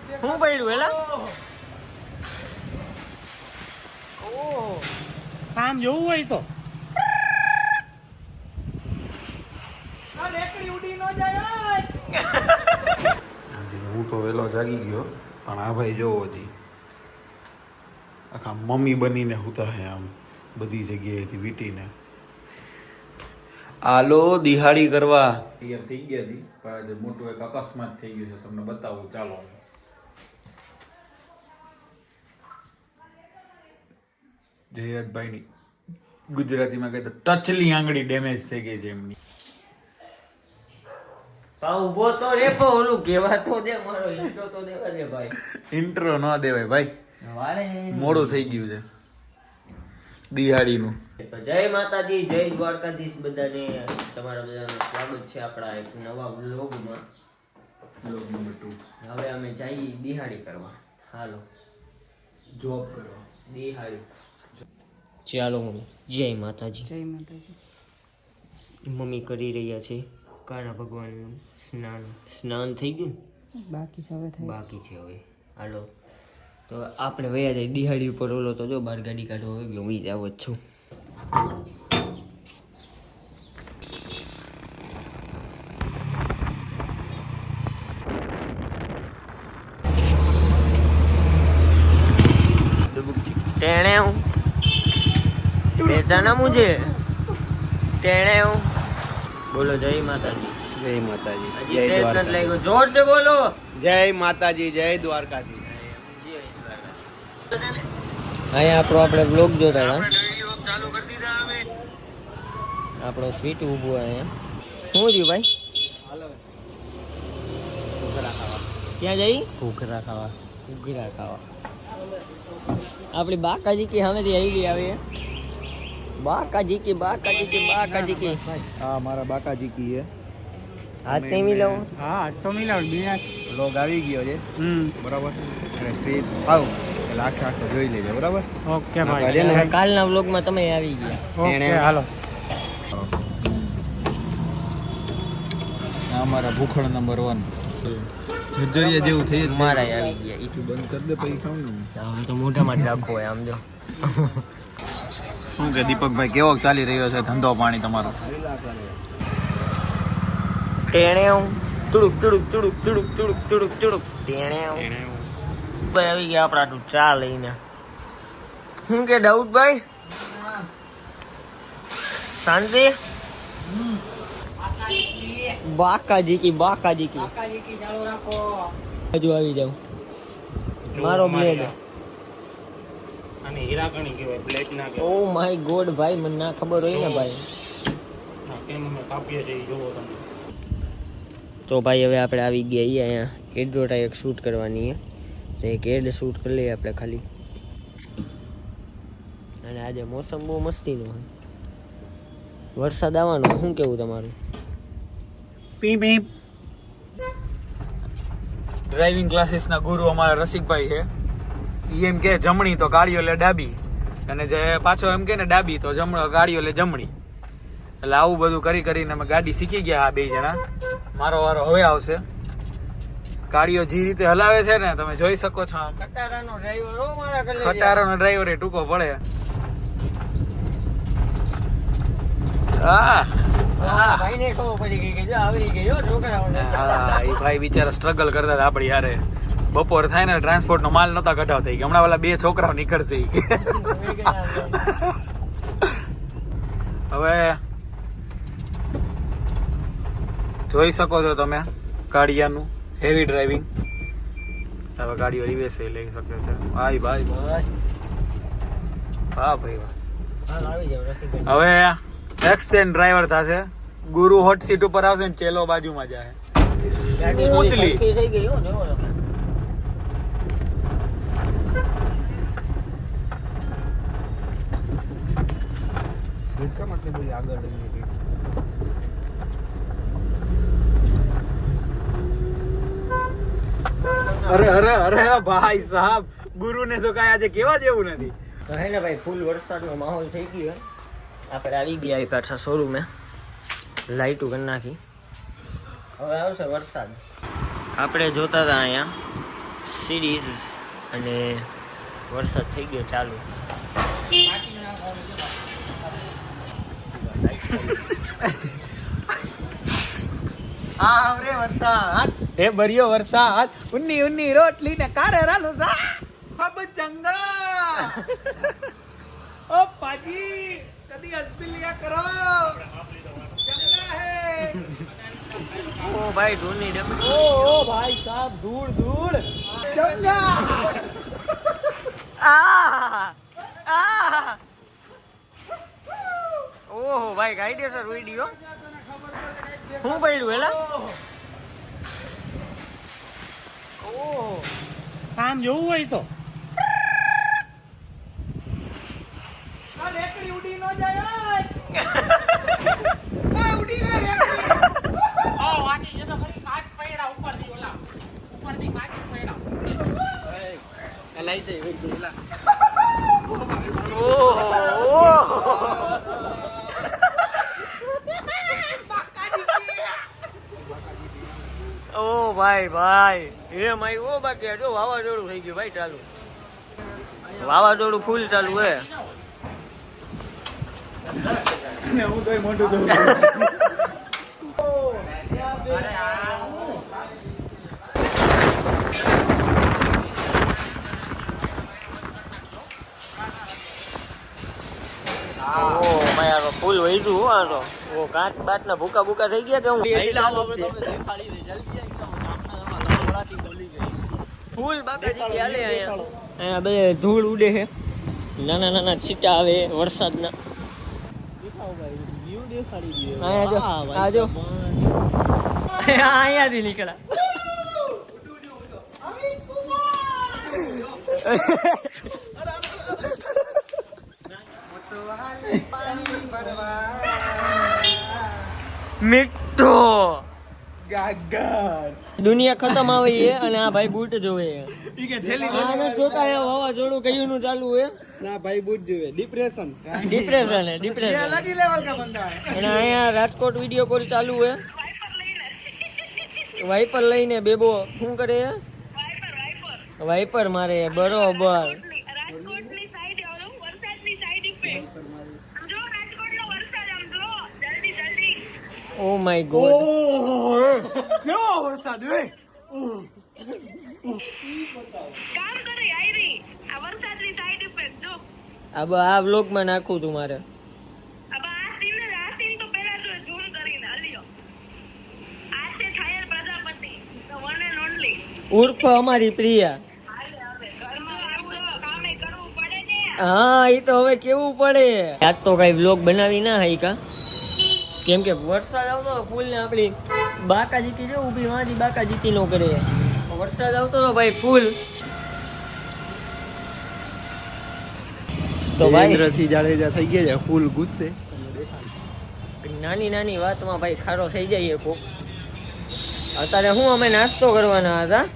હું પડ્યું એલા કામ જોવું હોય તો હું તો વહેલો જાગી ગયો પણ આ ભાઈ જોવો હજી આખા મમ્મી બનીને હુતા હે આમ બધી જગ્યાએથી વીટીને આલો દિહાડી કરવા તૈયાર થઈ ગયા હતી પણ આજે મોટું એક અકસ્માત થઈ ગયું છે તમને બતાવું ચાલો જયરાજભાઈની ગુજરાતીમાં કહે તો ટચલી આંગળી ડેમેજ થઈ ગઈ છે એમની ઉભો તો રે પણ ઓલું કેવા તો દે મારો ઇન્ટ્રો તો દેવા દે ભાઈ ઇન્ટ્રો ન દેવાય ભાઈ વારે મોડું થઈ ગયું છે દિહાડીનું તો જય માતાજી જય દ્વારકાધીશ બધાને તમારા બધાનું સ્વાગત છે આપણા એક નવા વ્લોગમાં હવે અમે જઈએ દિહાડી કરવા હાલો જોબ કરવા દિહાડી ચાલો મમ્મી જય માતાજી મમ્મી કરી રહ્યા છે કાળા ભગવાનનું સ્નાન થઈ ગયું બાકી છે હવે થાય બાકી છે હવે હાલો તો આપણે વયા જાય દિહાડી ઉપર ઓલો તો જો બહાર ગાડી કાઢવા આવી ગયો હું જાવ જ છું ટેણે હું बेचाना मुझे टेढ़े हूँ बोलो जय माताजी જય માતાજી अजी से इतना लगेगा जोर से बोलो જય માતાજી જય દ્વારકાજી અહીંયા આપણો આપણે બ્લોગ જોતા હતા આપણો સ્વીટ ઊભું અહીંયા શું થયું ભાઈ ક્યાં જઈ ઘૂઘરા ખાવા ઘૂઘરા ખાવા આપણી બાકાજી કે સામેથી આવી ગઈ આવે બાકાજી की હા મારા બાકાજી કી હે હાથ નહીં મિલાવો હા તો મિલાવ બિના લોગ આવી ગયો છે બરાબર અને ફ્રી આવ એટલે આખો જોઈ લેજો બરાબર ઓકે ભાઈ હવે કાલના વ્લોગમાં તમે આવી ગયા ઓકે હાલો આ અમારા ભૂખડ નંબર 1 નજરિયા જેવું થઈ મારા આવી ગયા ઈ બંધ કરી દે પછી ખાવ ને હવે તો મોઢામાં જ રાખો હોય આમ જો શું કે દીપકભાઈ કેવો ચાલી રહ્યો છે ધંધો પાણી તમારો ટેણે તુડુક તુડુક તુડુક તુડુક તુડુક તુડુક તુડુક ટેણે ભાઈ આવી ગયા આપણા તું ચા લઈને શું કે દાઉદભાઈ શાંતિ બાકાજી કી હજુ આવી જાવ મારો બ્લેડ અને હીરાકણી કહેવાય પ્લેટ ના ઓ માય ગોડ ભાઈ મને ના ખબર હોય ને ભાઈ કેમ અમે કાપીએ છીએ જોવો તમે તો ભાઈ હવે આપણે આવી ગયા અહીંયા એડ્રોટા એક શૂટ કરવાની છે તો એક એડ શૂટ કરી લઈએ આપણે ખાલી અને આજે મોસમ બહુ મસ્તીનું હોય વરસાદ આવવાનો શું કેવું તમારું પી પી ડ્રાઇવિંગ ક્લાસીસના ગુરુ અમારા રસિકભાઈ છે ઈ એમ કે જમણી તો ગાડીઓ લે ડાબી અને જે પાછો એમ કે ને ડાબી તો ગાડીઓ લે જમણી એટલે આવું બધું કરીને અમે ગાડી શીખી ગયા આ બે જણા મારો વારો હવે આવશે ગાડીઓ જે રીતે હલાવે છે ને તમે જોઈ શકો છો ખટારાનો ડ્રાઈવર હો મારા કલે ખટારાનો ડ્રાઈવર એ ટૂંકો પડે હા ભાઈને ખબર પડી ગઈ કે જો આવી ગયો છોકરાઓને હા એ ભાઈ બિચારા સ્ટ્રગલ કરતા હતા આપણી યારે બપોર થાય ને ટ્રાન્સપોર્ટ નો માલ નતા કઢાવતા કે હમણાં વાલા 2 છોકરાઓ નીકળશે હવે જોઈ શકો છો તમે ગાડિયાનું હેવી ડ્રાઇવિંગ હવે ગાડીઓ રિવેસ લઈ શકે છે ભાઈ વાહ ભાઈ વાહ આવી જાવ રસિકભાઈ હવે એક્સચેન્જ ડ્રાઈવર થશે ગુરુ હોટ સીટ ઉપર આવશે ને ચેલો બાજુમાં જાય ગાડી સ્મૂથલી થઈ ગઈ હો જોવો તમે અરે અરે અરે ભાઈ સાહેબ ગુરુને તો કાંઈ આજે કેવા જેવું નથી તો હે ને ભાઈ ફૂલ વરસાદનો માહોલ થઈ ગયો આપણે આવી ગયા પાછા શોરૂમે લાઈટું કરી નાખી હવે આવશે વરસાદ આપણે જોતા હતા અહીંયા સિરીઝ અને વરસાદ થઈ ગયો ચાલુ. આવરે વરસાદ હે બરિયો વરસાદ ઉન્ની ઉન્ની રોટલી ને કારેરાનું શાક ખબ ચંગા ઓ પાજી કદી હસબિલિયા કરો ચંગા હે ઓ ભાઈ ધૂળની ડબ્બી. ઓ ભાઈ સાહેબ ધૂળ ધૂળ ચંગા ઓહો ભાઈ કાયદેસર વિડીયો. શું પડ્યું હેલા? ઓહો કામ જોવું હોય તો આ રેકડી ઉડી નો જાય આ ઉડી ગઈ રેકડી વાંચી જતો ખરી કાચ પડ્યા ઉપરથી ઓલા ઉપરથી કાચ પડ્યા લઈ જઈ વેગ દેલા ઓ ભાઈ ભાઈ એમ આવ્યો બાકી જો વાવાઝોડું થઈ ગયું ભાઈ ચાલુ. વાવાઝોડું ફૂલ ચાલુ હે. ને હું તોય મોટું દઉં ફૂલ વહીતું હો આ તો. ઓ કાચ બાચ ના ભૂકા ભૂકા થઈ ગયા કે હું ફૂલ બાકાજી ચાલે અહીંયા. અહીંયા બે ધૂળ ઉડે છે, નાના નાના છીટા આવે વરસાદના. અહીંયા જો આ જો અહીંયાથી નીકળ્યા. મીઠો ગાગર દુનિયા ખતમ આવી છે અને આ ભાઈ બૂટ જોવે છે. ઈ કે છેલી આને જોતા હે વાવાઝોડું કયું નું ચાલુ હે. ના ભાઈ બુજ જોવે ડિપ્રેશન ડિપ્રેશન હે ये ડિપ્રેશન. अलग ही लेवल का बंदा है અને અહીંયા રાજકોટ વિડીયો કોલ ચાલુ હે. વાઇપર લઈને બેબો શું કરે હે? વાઇપર મારે બરોબર. રાજકોટની સાઈડ ઓલો વરસાદની સાઈડ ઇફેક્ટ જો રાજકોટનો વરસાદ આમ જો જલ્દી જલ્દી ઓ માય ગોડ. કેવો વરસાદ હે કામ કરે આયરી આ વરસાદની સાઈડ ઇફેક્ટ જો આ વ્લોગ માં નાખું તું મારે. अब આ સીન તો પહેલા જો ઝૂમ કરીને હલ્યો આ છે Chhayal Prajapati the one and only ઉર્ફ અમારી પ્રિયા. હાલે હવે ઘરમાં આવું કામે કરવું પડે ને હા એ તો હવે કેવું પડે. આજ તો કઈ વ્લોગ બનાવી ના hay કા, કેમ કે વરસાદ આવતો ફૂલ ને આપડી બાકા જીતી જો ઊભી વાંજી બાકા જીતી નો કરે. વરસાદ આવતો તો ભાઈ ફૂલ. તો ભાઈ ઇન્દ્રસિંહ જાડેજા થઈ ગયા છે ફૂલ ગુસ્સે. નાની નાની વાતમાં ભાઈ ખારો થઈ જાય કોક. અત્યારે હું અમે નાસ્તો કરવાના હતા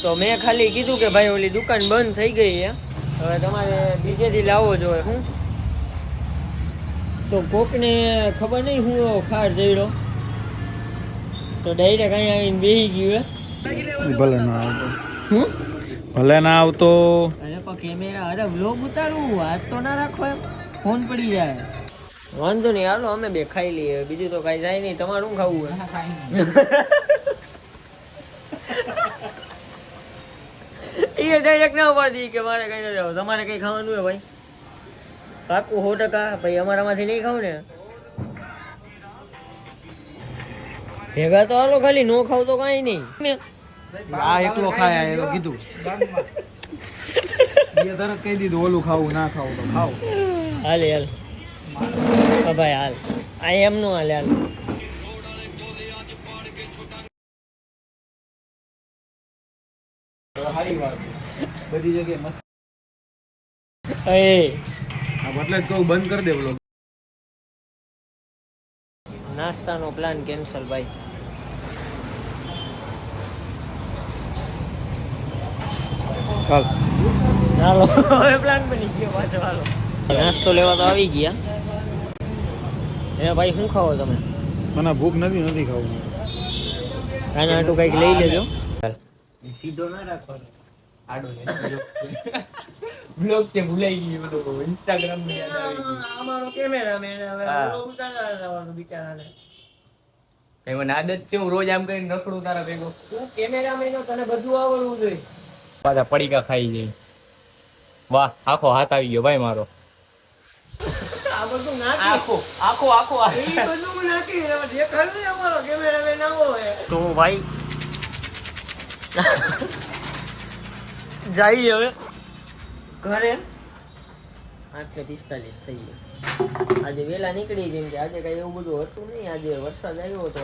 તો મેં ખાલી કીધું કે ભાઈ ઓલી દુકાન બંધ થઈ ગઈ છે, હવે તમારે બીજેથી લાવવો જોઈએ. હું તો કોકને ખબર નહીં હું ખાર જઈડો તો ડાયરેક્ટ અહીંયા આવીને બેસી ગયું હે. ભલે ના આવતો હું ભલે ના આવતો અરે પણ કેમેરા અરે વ્લોગ ઉતારવું હાથ તો ના રાખો એમ ફોન પડી જાય. વાંધો નહીં હાલો અમે બે ખાઈ લઈએ, બીજું તો કાંઈ જાય નહીં. તમારું શું ખાવું હોય? એ ડાયરેક્ટ ના પાડી કે મારે કઈ ન જાવ. તમારે કઈ ખાવાનું હોય ભાઈ? પાકું 100%. ભાઈ અમારામાંથી નહીં ખાવ ને ભેગા તો હાલો, ખાલી નો ખાવ તો કાંઈ નહીં. આ એકલો ખાય એ તો કીધું એ તરત કહી દીધું ઓલું ખાવું ના ખાવું તો ખાવ. હાલે હાલ ભાઈ હાલ આ એમનું હાલે હાલ. સારી વાત બધી જગ્યાએ મસ્ત. એ એટલે જ કહું બંધ કરી દે વ્લોગ. નાસ્તાનો પ્લાન કેન્સલ ભાઈ. ચાલ ચાલો હવે પ્લાન બની ગયો પાછો. હાલો નાસ્તો લેવા તો આવી ગયા. હે ભાઈ શું ખાવો તમે? મને ભૂખ નથી ખાવું. આના હાટું કંઈક લઈ લેજો. સીધો ના રાખવાનો આડો બ્લોગ છે ભૂલાઈ ગયું બધું ઇન્સ્ટાગ્રામ માં યાદ આવી ગયું અમારો કેમેરામેન હવે હા. vlog ઉતારવા જવાનું બિચારાને. કઈ મને આદત છે હું રોજ આમ કરીને રખડું તારા ભેગો તું કેમેરામેન હો, તને બધું આવડવું જોઈએ. પાછા પડીકા ખાઈ જાય વાહ આખો હાથ આવી ગયો ભાઈ મારો આ બધું નાખી આખો એ બધું નાખી હવે દેખાડ ને અમારો કેમેરામેન આવો હે. તો ભાઈ જઈએ હવે ઘરે. 8:45 થઈ ગયા. આજે વહેલા નીકળી કેમ કે આજે કઈ એવું બધું હતું નહીં. આજે વરસાદ આવ્યો તો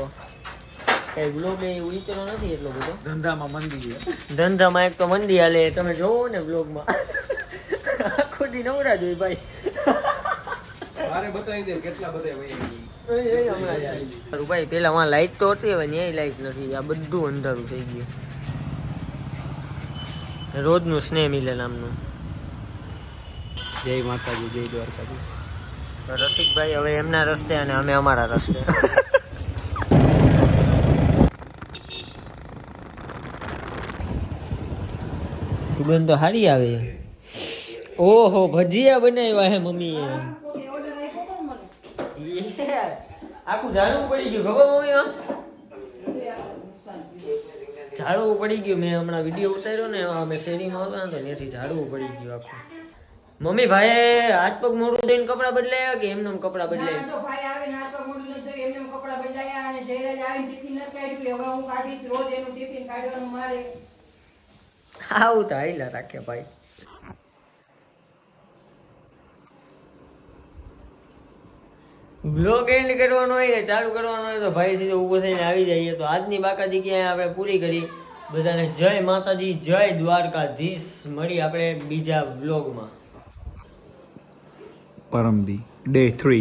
કઈ બ્લોગ એ ઉતરો નથી એટલો બધો. ધંધામાં મંદી છે. ધંધામાં એક તો મંદી હાલે તમે જોવો ને બ્લોગમાં આખો દી નવરા જ હોય ભાઈ. મારે બતાવી દે કેટલા બધા ભાઈ સારું ભાઈ પેલા માં લાઈટ તો હતી હવે ન્યાય લાઈટ નથી. આ બધું અંધારું થઈ ગયું. રોજનું સ્નેહ મિલે નામનું. જય માતાજી જય દ્વારકાધીશ તો રસિકભાઈ હવે એમના રસ્તે અને અમે અમારા રસ્તે. સુગંધ તો સારી આવે. ઓહો ભજીયા બનાવ્યા હે મમ્મીએ. આખું ઝાડવું પડી ગયું ખબર મમ્મી? ઝાડવું પડી ગયું. મેં હમણાં વિડીયો ઉતાર્યો ને અમે શેરીમાં હતા ને તો ત્યાંથી ઝાડવું પડી ગયું આખું. મમ્મી ભાઈ હાથ પગ મોડું થઈને કપડાં બદલાયા કે એમને કપડાં બદલાયા? જો ભાઈ આવે ને હાથ પગ મોઢું નથી ધોયું, એમને કપડાં બદલાયા અને જયરાજ આવીને ટિફિન નથી કાઢ્યું. હવે હું કાઢીશ રોજ એનું ટિફિન કાઢવાનું મારે. આવું તો હાઈલા રાખે ભાઈ. બ્લોગ એન્ડ કરવાનો હોય ને ચાલુ કરવાનો હોય તો ભાઈ સીધો ઊભો થઈને આવી જઈએ. તો આજની બાકાજી ક્યાંય આપણે પૂરી કરી. બધાને જય માતાજી જય દ્વારકાધીશ. મળી આપણે બીજા બ્લોગમાં. પરમદી ડે 3